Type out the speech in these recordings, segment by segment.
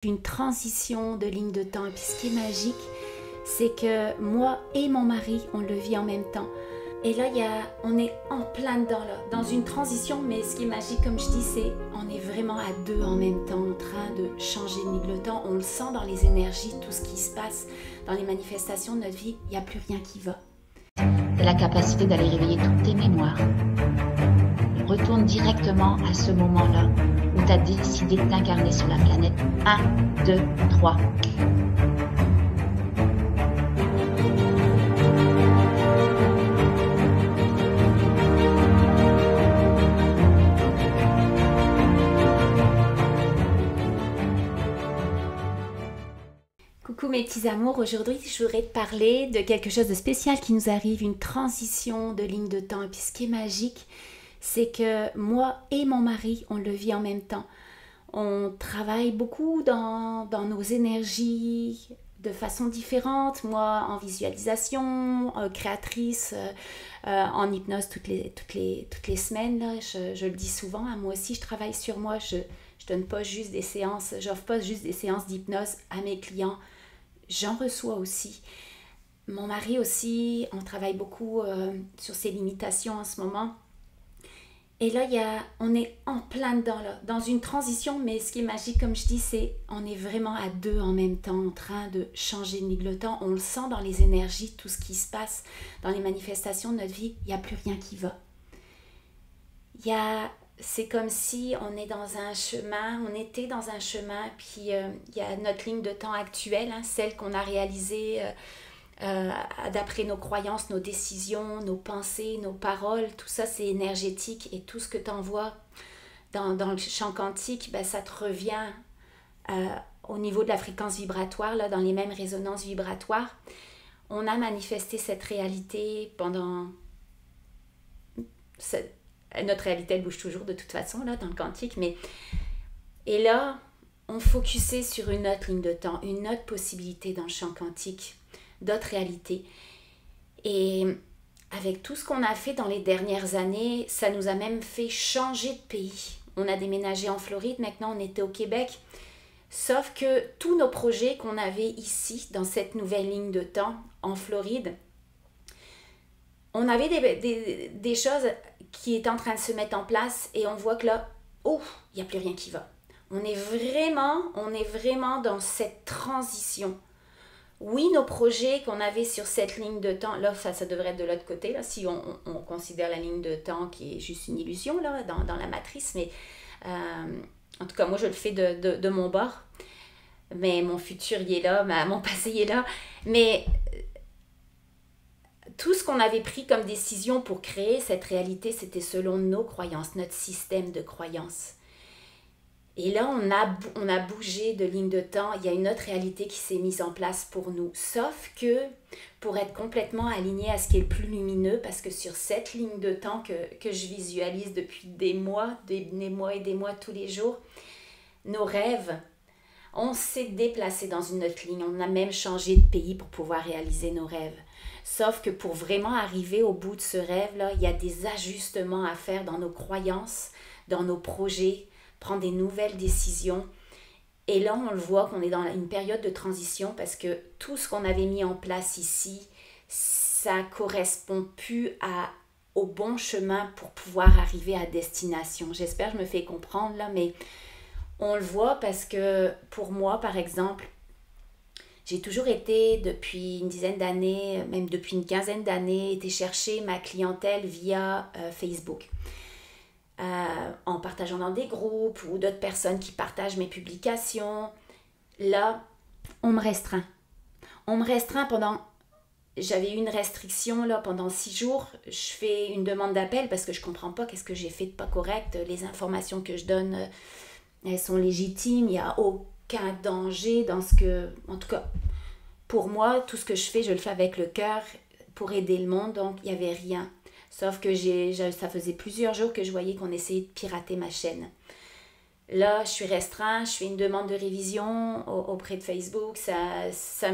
Une transition de ligne de temps. Et puis ce qui est magique, c'est que moi et mon mari, on le vit en même temps. Et là, on est en plein dedans, là, dans une transition, mais ce qui est magique, comme je dis, c'est on est vraiment à deux en même temps, en train de changer de ligne de temps. On le sent dans les énergies, tout ce qui se passe, dans les manifestations de notre vie, il n'y a plus rien qui va. C'est la capacité d'aller réveiller toutes tes mémoires. Retourne directement à ce moment-là où tu as décidé de t'incarner sur la planète. 1, 2, 3. Coucou mes petits amours, aujourd'hui je voudrais te parler de quelque chose de spécial qui nous arrive, une transition de ligne de temps. Et puis ce qui est magique, c'est que moi et mon mari, on le vit en même temps. On travaille beaucoup dans nos énergies de façon différente. Moi en visualisation, créatrice, en hypnose toutes les semaines. Là, je le dis souvent, hein, moi aussi je travaille sur moi. Je donne pas juste des séances, j'offre pas juste des séances d'hypnose à mes clients. J'en reçois aussi. Mon mari aussi, on travaille beaucoup sur ses limitations en ce moment. Et là, on est en plein dedans, là, dans une transition, mais ce qui est magique, comme je dis, c'est on est vraiment à deux en même temps, en train de changer de ligne de temps. On le sent dans les énergies, tout ce qui se passe, dans les manifestations de notre vie, il n'y a plus rien qui va. C'est comme si on est dans un chemin, on était dans un chemin, puis il y a notre ligne de temps actuelle, hein, celle qu'on a réalisée d'après nos croyances, nos décisions, nos pensées, nos paroles, tout ça c'est énergétique et tout ce que tu envoies dans le champ quantique, ben, ça te revient au niveau de la fréquence vibratoire, là, dans les mêmes résonances vibratoires. On a manifesté cette réalité pendant... Notre réalité, elle bouge toujours de toute façon, là, dans le quantique, mais... Et là, on focusait sur une autre ligne de temps, une autre possibilité dans le champ quantique, d'autres réalités. Et avec tout ce qu'on a fait dans les dernières années, ça nous a même fait changer de pays. On a déménagé en Floride, maintenant on était au Québec. Sauf que tous nos projets qu'on avait ici, dans cette nouvelle ligne de temps, en Floride, on avait des choses qui étaient en train de se mettre en place et on voit que là, oh, il n'y a plus rien qui va. On est vraiment dans cette transition. Oui, nos projets qu'on avait sur cette ligne de temps, là, ça devrait être de l'autre côté, là, si on considère la ligne de temps qui est juste une illusion là, dans la matrice, mais en tout cas, moi, je le fais de mon bord. Mais mon futur, il est là, mon passé, il est là. Mais tout ce qu'on avait pris comme décision pour créer cette réalité, c'était selon nos croyances, notre système de croyances. Et là, on a bougé de ligne de temps, il y a une autre réalité qui s'est mise en place pour nous. Sauf que pour être complètement aligné à ce qui est le plus lumineux, parce que sur cette ligne de temps que je visualise depuis des mois et des mois tous les jours, nos rêves, on s'est déplacé dans une autre ligne, on a même changé de pays pour pouvoir réaliser nos rêves. Sauf que pour vraiment arriver au bout de ce rêve-là, il y a des ajustements à faire dans nos croyances, dans nos projets, prendre des nouvelles décisions. Et là, on le voit qu'on est dans une période de transition parce que tout ce qu'on avait mis en place ici, ça correspond plus au bon chemin pour pouvoir arriver à destination. J'espère que je me fais comprendre là, mais on le voit parce que pour moi, par exemple, j'ai toujours été, depuis une dizaine d'années, même depuis une quinzaine d'années, été chercher ma clientèle via Facebook. En partageant dans des groupes ou d'autres personnes qui partagent mes publications. Là, on me restreint. On me restreint pendant... J'avais eu une restriction là, pendant 6 jours. Je fais une demande d'appel parce que je ne comprends pas qu'est-ce que j'ai fait de pas correct. Les informations que je donne, elles sont légitimes. Il n'y a aucun danger dans ce que... En tout cas, pour moi, tout ce que je fais, je le fais avec le cœur pour aider le monde. Donc, il n'y avait rien. Sauf que ça faisait plusieurs jours que je voyais qu'on essayait de pirater ma chaîne. Là, je suis restreint, je fais une demande de révision auprès de Facebook.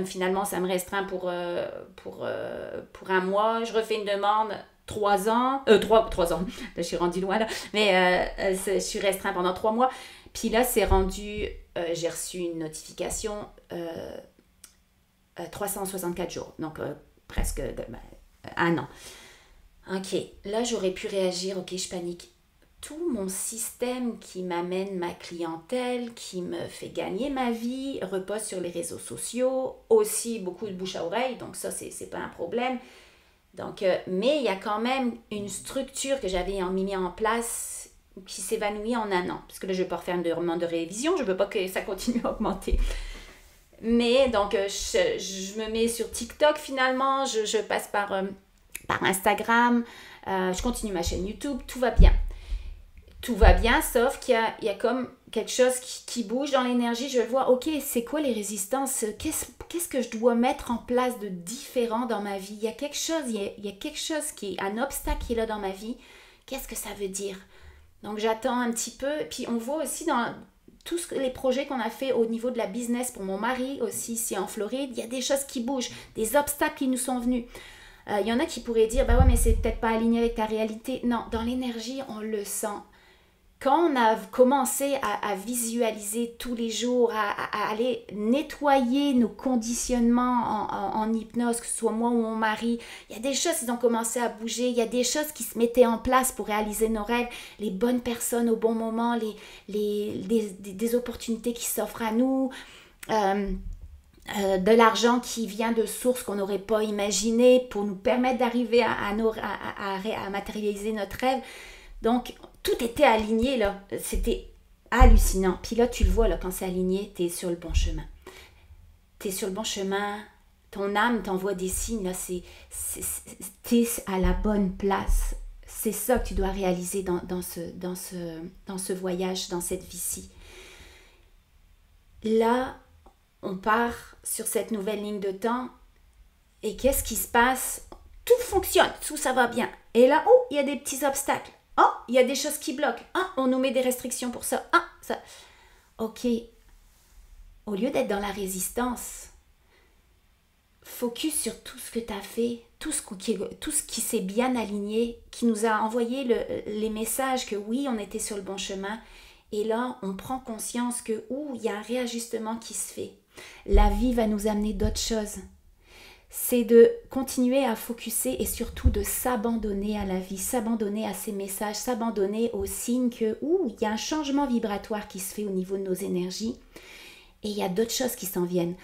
Finalement, ça me restreint pour un mois. Je refais une demande 3 ans. 3 ans, là, je suis rendue loin là. Mais je suis restreint pendant 3 mois. Puis là, c'est rendu j'ai reçu une notification 364 jours, donc presque un an. Ok, là j'aurais pu réagir, ok, je panique. Tout mon système qui m'amène ma clientèle, qui me fait gagner ma vie, repose sur les réseaux sociaux, aussi beaucoup de bouche à oreille, donc ça c'est pas un problème. Donc, mais il y a quand même une structure que j'avais mis en place qui s'évanouit en un an, parce que là je ne vais pas refaire une demande de révision, je ne veux pas que ça continue à augmenter. Mais donc je me mets sur TikTok finalement, je passe par Instagram, je continue ma chaîne YouTube, tout va bien. Tout va bien, sauf qu'il y a comme quelque chose qui bouge dans l'énergie. Je vois, ok, c'est quoi les résistances? Qu'est-ce que je dois mettre en place de différent dans ma vie? Il y a quelque chose qui est un obstacle qui est là dans ma vie. Qu'est-ce que ça veut dire? Donc j'attends un petit peu. Puis on voit aussi dans tous les projets qu'on a fait au niveau de la business pour mon mari, aussi ici en Floride, il y a des choses qui bougent, des obstacles qui nous sont venus. Il y en a qui pourraient dire, bah ouais, mais c'est peut-être pas aligné avec ta réalité. Non, dans l'énergie, on le sent. Quand on a commencé à visualiser tous les jours, à aller nettoyer nos conditionnements en hypnose, que ce soit moi ou mon mari, il y a des choses qui ont commencé à bouger, il y a des choses qui se mettaient en place pour réaliser nos rêves, les bonnes personnes au bon moment, des opportunités qui s'offrent à nous, de l'argent qui vient de sources qu'on n'aurait pas imaginées pour nous permettre d'arriver à matérialiser notre rêve. Donc, tout était aligné, là. C'était hallucinant. Puis là, tu le vois, là, quand c'est aligné, tu es sur le bon chemin. Tu es sur le bon chemin. Ton âme t'envoie des signes, là. Tu es à la bonne place. C'est ça que tu dois réaliser dans ce voyage, dans cette vie-ci. Là, on part sur cette nouvelle ligne de temps. Et qu'est-ce qui se passe? Tout fonctionne, tout ça va bien. Et là, oh, il y a des petits obstacles. Oh, il y a des choses qui bloquent. Ah, on nous met des restrictions pour ça. Ah, ça. Ok. Au lieu d'être dans la résistance, focus sur tout ce que tu as fait, tout ce qui s'est bien aligné, qui nous a envoyé les messages que oui, on était sur le bon chemin. Et là, on prend conscience que, il y a un réajustement qui se fait. La vie va nous amener d'autres choses. C'est de continuer à focuser et surtout de s'abandonner à la vie, s'abandonner à ces messages, s'abandonner aux signes que, il y a un changement vibratoire qui se fait au niveau de nos énergies et il y a d'autres choses qui s'en viennent.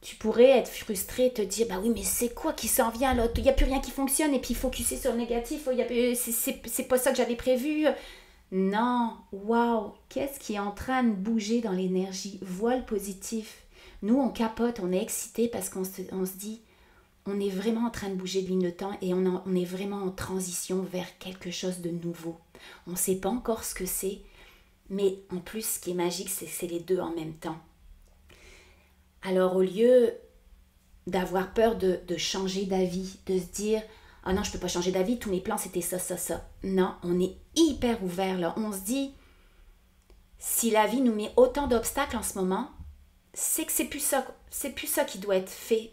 Tu pourrais être frustré, te dire, bah oui, mais c'est quoi qui s'en vient là? Il n'y a plus rien qui fonctionne et puis focuser sur le négatif, c'est pas ça que j'avais prévu. Non, waouh, qu'est-ce qui est en train de bouger dans l'énergie? Vois le positif. Nous, on capote, on est excité parce qu'on se dit, on est vraiment en train de bouger de ligne de temps et on est vraiment en transition vers quelque chose de nouveau. On ne sait pas encore ce que c'est, mais en plus, ce qui est magique, c'est les deux en même temps. Alors, au lieu d'avoir peur de changer d'avis, de se dire, ah non, je ne peux pas changer d'avis, tous mes plans, c'était ça, ça, ça. Non, on est hyper ouvert là. On se dit, si la vie nous met autant d'obstacles en ce moment, c'est que c'est plus ça qui doit être fait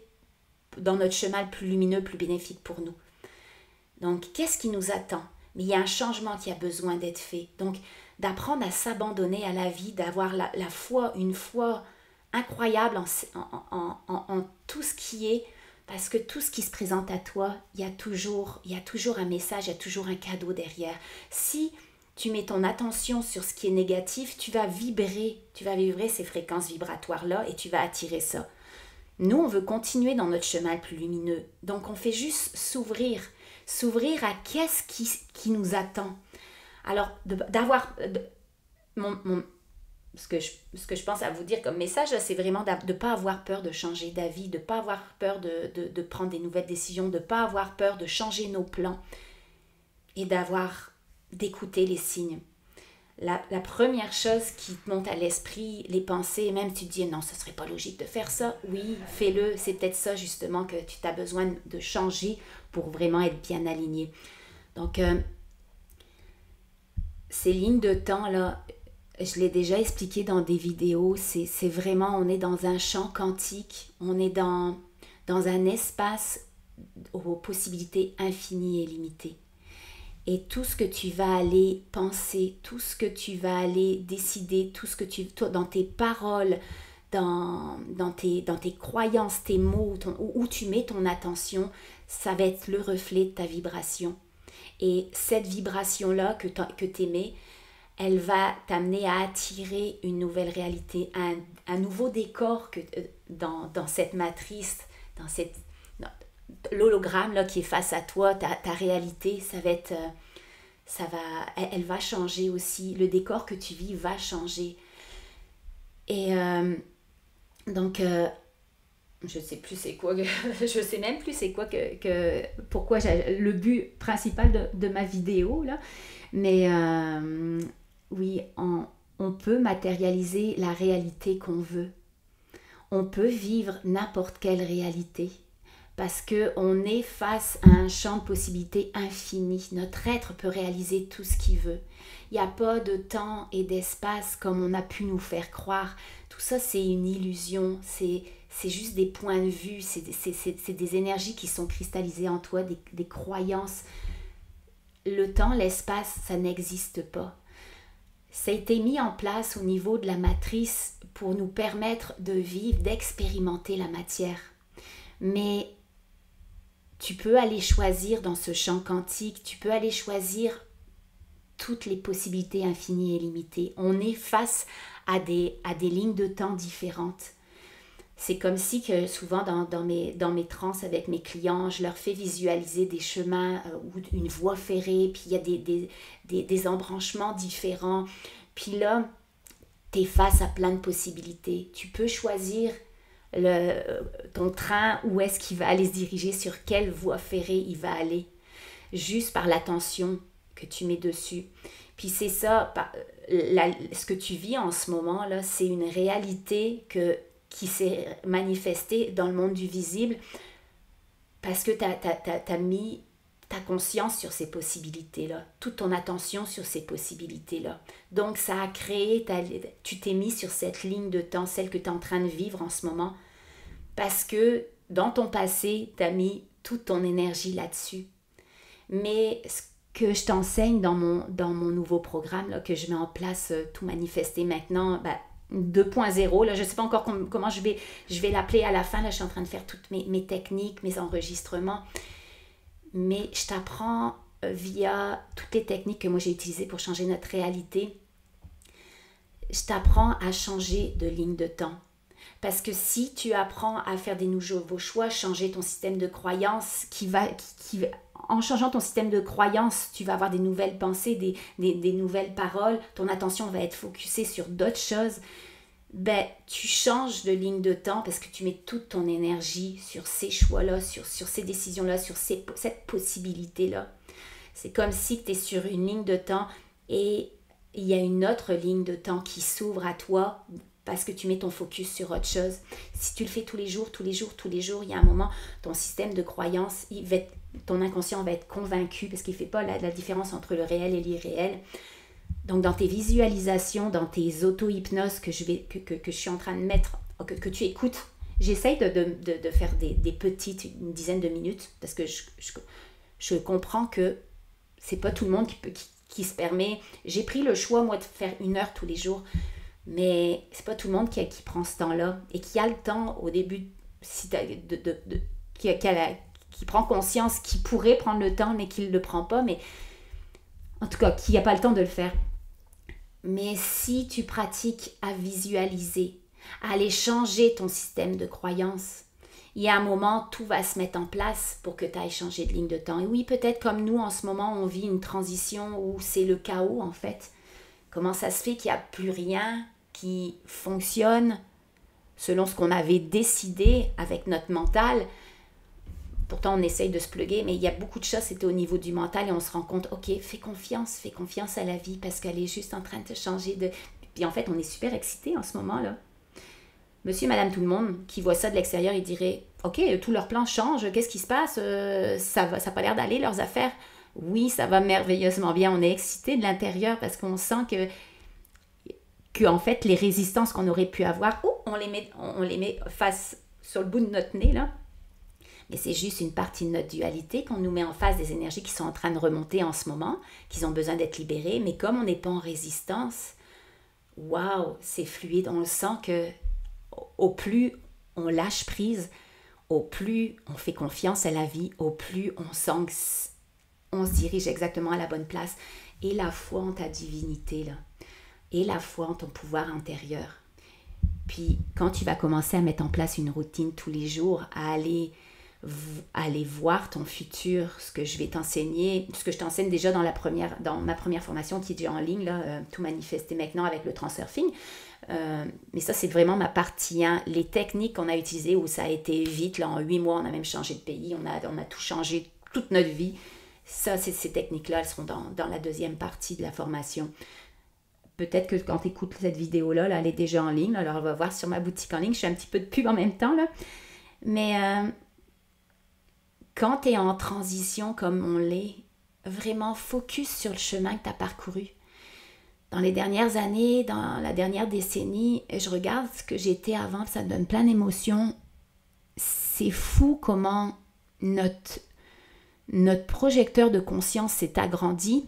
dans notre chemin le plus lumineux, plus bénéfique pour nous. Donc, qu'est-ce qui nous attend? Mais il y a un changement qui a besoin d'être fait. Donc, d'apprendre à s'abandonner à la vie, d'avoir la foi, une foi incroyable en tout ce qui est, parce que tout ce qui se présente à toi, il y a toujours un message, il y a toujours un cadeau derrière. Si tu mets ton attention sur ce qui est négatif, tu vas vibrer ces fréquences vibratoires-là et tu vas attirer ça. Nous, on veut continuer dans notre chemin le plus lumineux. Donc, on fait juste s'ouvrir à qu'est-ce qui nous attend. Alors, ce que je pense à vous dire comme message, c'est vraiment de ne pas avoir peur de changer d'avis, de ne pas avoir peur de prendre des nouvelles décisions, de ne pas avoir peur de changer nos plans et d'écouter les signes. La première chose qui te monte à l'esprit, les pensées, même tu te dis non, ce serait pas logique de faire ça. Oui, fais-le. C'est peut-être ça justement que tu as besoin de changer pour vraiment être bien aligné. Donc, ces lignes de temps là, je l'ai déjà expliqué dans des vidéos. C'est vraiment, on est dans un champ quantique, on est dans un espace aux possibilités infinies et limitées. Et tout ce que tu vas aller penser, tout ce que tu vas aller décider, tout ce que dans tes paroles, dans tes croyances, tes mots, où tu mets ton attention, ça va être le reflet de ta vibration. Et cette vibration-là que tu émets, elle va t'amener à attirer une nouvelle réalité, un nouveau décor dans cette matrice, dans l'hologramme là, qui est face à toi, ta réalité, elle va changer aussi. Le décor que tu vis va changer. Et donc, je sais plus c'est quoi, je sais même plus c'est quoi pourquoi le but principal de ma vidéo là, mais oui, on peut matérialiser la réalité qu'on veut. On peut vivre n'importe quelle réalité parce qu'on est face à un champ de possibilités infini. Notre être peut réaliser tout ce qu'il veut. Il n'y a pas de temps et d'espace comme on a pu nous faire croire. Tout ça, c'est une illusion. C'est juste des points de vue. C'est des énergies qui sont cristallisées en toi, des croyances. Le temps, l'espace, ça n'existe pas. Ça a été mis en place au niveau de la matrice pour nous permettre de vivre, d'expérimenter la matière. Mais tu peux aller choisir dans ce champ quantique, tu peux aller choisir toutes les possibilités infinies et limitées. On est face à des lignes de temps différentes. C'est comme si que souvent dans mes trans avec mes clients, je leur fais visualiser des chemins ou une voie ferrée, puis il y a des embranchements différents. Puis là, tu es face à plein de possibilités. Tu peux choisir ton train, où est-ce qu'il va aller se diriger, sur quelle voie ferrée il va aller, juste par l'attention que tu mets dessus. Puis c'est ça, ce que tu vis en ce moment, là, c'est une réalité qui s'est manifestée dans le monde du visible parce que tu as mis ta conscience sur ces possibilités-là, toute ton attention sur ces possibilités-là. Donc ça a créé, tu t'es mis sur cette ligne de temps, celle que tu es en train de vivre en ce moment, parce que dans ton passé, tu as mis toute ton énergie là-dessus. Mais ce que je t'enseigne dans mon nouveau programme, là, que je mets en place, tout manifester maintenant, 2.0, là, je ne sais pas encore comment je vais l'appeler à la fin, là, je suis en train de faire toutes mes techniques, mes enregistrements, mais je t'apprends via toutes les techniques que moi j'ai utilisées pour changer notre réalité, je t'apprends à changer de ligne de temps. Parce que si tu apprends à faire des nouveaux choix, changer ton système de croyance, en changeant ton système de croyance, tu vas avoir des nouvelles pensées, des nouvelles paroles, ton attention va être focusée sur d'autres choses, tu changes de ligne de temps parce que tu mets toute ton énergie sur ces choix-là, sur ces décisions-là, sur cette possibilité-là. C'est comme si tu es sur une ligne de temps et il y a une autre ligne de temps qui s'ouvre à toi parce que tu mets ton focus sur autre chose. Si tu le fais tous les jours, il y a un moment, ton système de croyance, ton inconscient va être convaincu parce qu'il ne fait pas la différence entre le réel et l'irréel. Donc, dans tes visualisations, dans tes auto-hypnoses que je suis en train de mettre, que tu écoutes, j'essaye de faire des petites, une dizaine de minutes, parce que je comprends que c'est pas tout le monde qui se permet. J'ai pris le choix, moi, de faire 1 heure tous les jours, mais c'est pas tout le monde qui prend ce temps-là et qui a le temps au début, qui prend conscience, qui pourrait prendre le temps, mais qui ne le prend pas, mais en tout cas, qui n'a pas le temps de le faire. Mais si tu pratiques à visualiser, à aller changer ton système de croyance, il y a un moment, tout va se mettre en place pour que tu ailles changer de ligne de temps. Et oui, peut-être comme nous, en ce moment, on vit une transition où c'est le chaos, en fait. Comment ça se fait qu'il n'y a plus rien qui fonctionne selon ce qu'on avait décidé avec notre mental? Pourtant, on essaye de se plugger, mais il y a beaucoup de choses, c'était au niveau du mental et on se rend compte, ok, fais confiance à la vie parce qu'elle est juste en train de te changer de... Puis en fait, on est super excités en ce moment-là. Monsieur, madame, tout le monde qui voit ça de l'extérieur, il dirait, ok, tous leurs plans changent, qu'est-ce qui se passe? Ça n'a pas l'air d'aller, leurs affaires. Oui, ça va merveilleusement bien, on est excités de l'intérieur parce qu'on sent que en fait, les résistances qu'on aurait pu avoir, on les met face sur le bout de notre nez, là. Et c'est juste une partie de notre dualité qu'on nous met en face des énergies qui sont en train de remonter en ce moment, qui ont besoin d'être libérées. Mais comme on n'est pas en résistance, waouh, c'est fluide. On le sent que au plus on lâche prise, au plus on fait confiance à la vie, au plus on sent qu'on se dirige exactement à la bonne place. Et la foi en ta divinité, là. Et la foi en ton pouvoir intérieur. Puis quand tu vas commencer à mettre en place une routine tous les jours, à aller voir ton futur, ce que je vais t'enseigner, ce que je t'enseigne déjà dans ma première formation qui est déjà en ligne, là, tout manifester maintenant avec le transurfing. Mais ça, c'est vraiment ma partie 1. Les techniques qu'on a utilisées où ça a été vite, là, en 8 mois, on a même changé de pays, on a tout changé, toute notre vie. Ça, ces techniques-là, elles seront dans la deuxième partie de la formation. Peut-être que quand tu écoutes cette vidéo-là, elle est déjà en ligne. Alors, on va voir sur ma boutique en ligne. Je fais un petit peu de pub en même temps, là. Mais quand tu es en transition comme on l'est, vraiment focus sur le chemin que tu as parcouru. Dans les dernières années, dans la dernière décennie, je regarde ce que j'étais avant, ça me donne plein d'émotions. C'est fou comment notre projecteur de conscience s'est agrandi,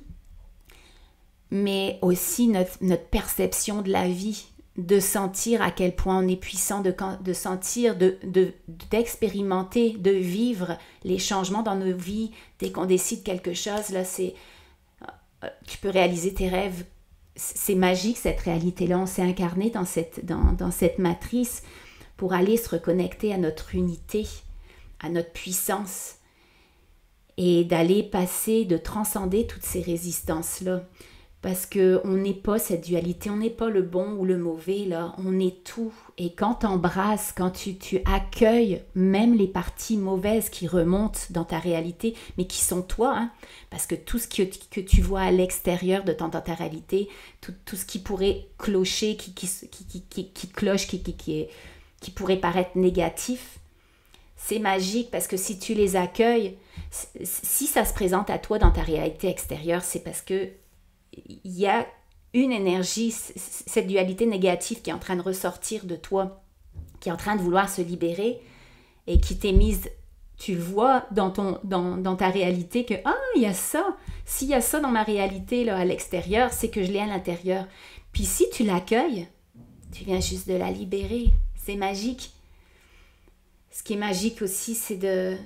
mais aussi notre perception de la vie, de sentir à quel point on est puissant, de sentir, d'expérimenter, de vivre les changements dans nos vies. Dès qu'on décide quelque chose, là, tu peux réaliser tes rêves. C'est magique, cette réalité-là. On s'est incarné dans cette matrice pour aller se reconnecter à notre unité, à notre puissance, et de transcender toutes ces résistances-là. Parce qu'on n'est pas cette dualité, on n'est pas le bon ou le mauvais, là, on est tout. Et quand tu embrasses, quand tu accueilles même les parties mauvaises qui remontent dans ta réalité, mais qui sont toi, hein, parce que tout ce que tu vois à l'extérieur dans ta réalité, tout ce qui pourrait clocher, qui cloche, qui pourrait paraître négatif, c'est magique parce que si tu les accueilles, si ça se présente à toi dans ta réalité extérieure, c'est parce que il y a une énergie, cette dualité négative qui est en train de ressortir de toi, qui est en train de vouloir se libérer et qui t'est mise, tu le vois dans ta réalité que il y a ça. S'il y a ça dans ma réalité là, à l'extérieur, c'est que je l'ai à l'intérieur. Puis si tu l'accueilles, tu viens juste de la libérer. C'est magique. Ce qui est magique aussi, c'est de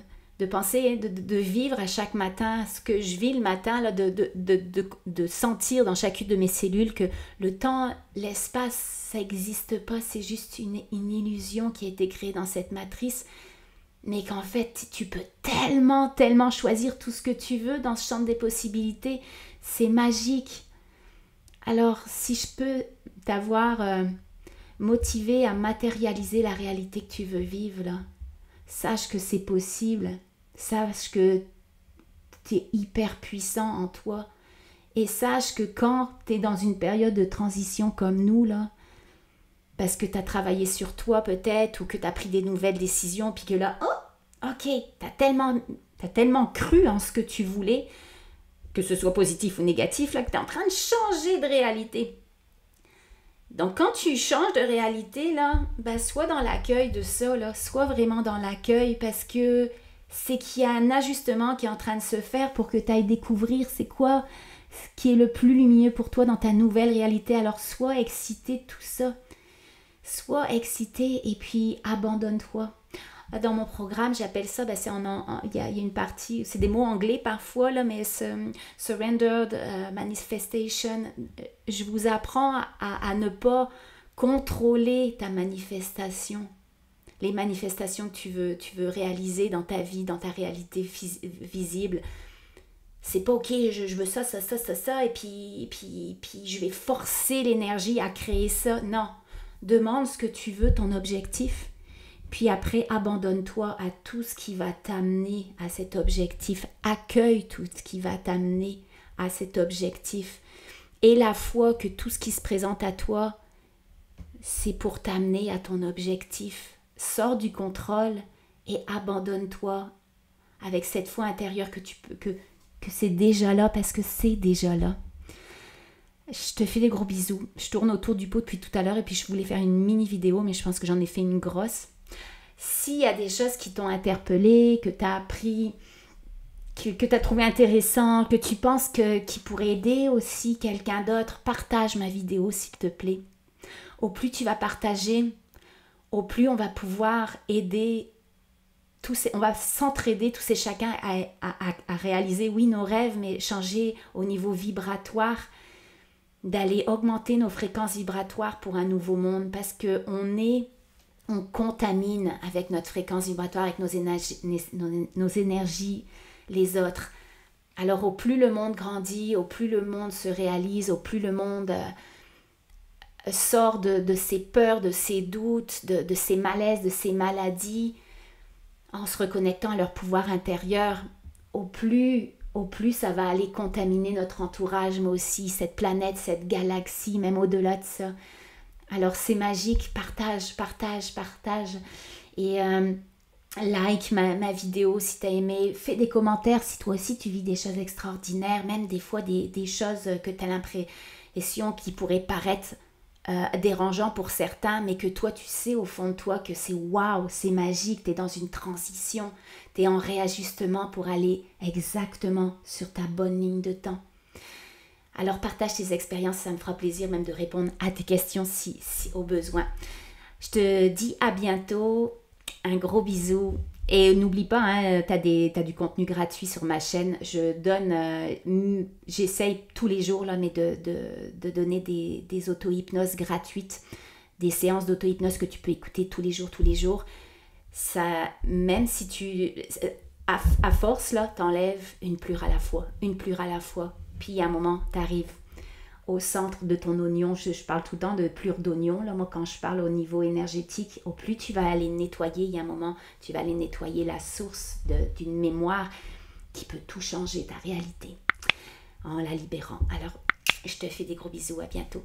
penser, de vivre à chaque matin ce que je vis le matin, là, de sentir dans chacune de mes cellules que le temps, l'espace, ça n'existe pas, c'est juste une illusion qui a été créée dans cette matrice, mais qu'en fait, tu peux tellement, tellement choisir tout ce que tu veux dans ce champ des possibilités, c'est magique. Alors, si je peux t'avoir motivé à matérialiser la réalité que tu veux vivre, là, sache que c'est possible. Sache que tu es hyper puissant en toi. Et sache que quand tu es dans une période de transition comme nous, là, parce que tu as travaillé sur toi peut-être, ou que tu as pris des nouvelles décisions, puis que là, ok, tu as tellement cru en ce que tu voulais, que ce soit positif ou négatif, là, que tu es en train de changer de réalité. Donc, quand tu changes de réalité, là, sois dans l'accueil de ça, là, sois vraiment dans l'accueil, parce que c'est qu'il y a un ajustement qui est en train de se faire pour que tu ailles découvrir c'est quoi ce qui est le plus lumineux pour toi dans ta nouvelle réalité. Alors, sois excité de tout ça. Sois excité et puis abandonne-toi. Dans mon programme, j'appelle ça, il y a une partie, c'est des mots anglais parfois, là, mais Surrendered Manifestation, je vous apprends à ne pas contrôler ta manifestation. Les manifestations que tu veux réaliser dans ta vie, dans ta réalité visible. C'est pas ok, je veux ça, et puis je vais forcer l'énergie à créer ça. Non, demande ce que tu veux, ton objectif. Puis après, abandonne-toi à tout ce qui va t'amener à cet objectif. Accueille tout ce qui va t'amener à cet objectif. Et la foi que tout ce qui se présente à toi, c'est pour t'amener à ton objectif. Sors du contrôle et abandonne-toi avec cette foi intérieure que c'est déjà là, parce que c'est déjà là. Je te fais des gros bisous. Je tourne autour du pot depuis tout à l'heure et puis je voulais faire une mini vidéo, mais je pense que j'en ai fait une grosse. S'il y a des choses qui t'ont interpellé, que tu as appris, que tu as trouvé intéressant, que tu penses qui pourrait aider aussi quelqu'un d'autre, partage ma vidéo s'il te plaît. Au plus tu vas partager, au plus on va pouvoir aider on va s'entraider tous et chacun à réaliser, oui, nos rêves, mais changer au niveau vibratoire, d'aller augmenter nos fréquences vibratoires pour un nouveau monde, parce on contamine avec notre fréquence vibratoire, avec nos énergies, les autres. Alors au plus le monde grandit, au plus le monde se réalise, au plus le monde sort de ses peurs, de ses doutes, de ses malaises, de ses maladies, en se reconnectant à leur pouvoir intérieur, au plus ça va aller contaminer notre entourage, mais aussi cette planète, cette galaxie, même au-delà de ça. Alors c'est magique, partage. Et like ma vidéo si tu as aimé, fais des commentaires si toi aussi tu vis des choses extraordinaires, même des fois des choses que tu as l'impression qui pourraient paraître dérangeant pour certains, mais que toi tu sais au fond de toi que c'est waouh, c'est magique, tu es dans une transition, tu es en réajustement pour aller exactement sur ta bonne ligne de temps. Alors partage tes expériences, ça me fera plaisir même de répondre à tes questions si au besoin. Je te dis à bientôt, un gros bisou. Et n'oublie pas, hein, t'as du contenu gratuit sur ma chaîne. J'essaye tous les jours là, mais de donner des auto-hypnoses gratuites, des séances d'auto-hypnose que tu peux écouter tous les jours. Ça, même si à force, là, t'enlèves une plure à la fois. Puis à un moment, t'arrives au centre de ton oignon. Je parle tout le temps de plure d'oignon. Là, moi, quand je parle au niveau énergétique, au plus tu vas aller nettoyer, il y a un moment, tu vas aller nettoyer la source d'une mémoire qui peut tout changer, ta réalité, en la libérant. Alors, je te fais des gros bisous, à bientôt.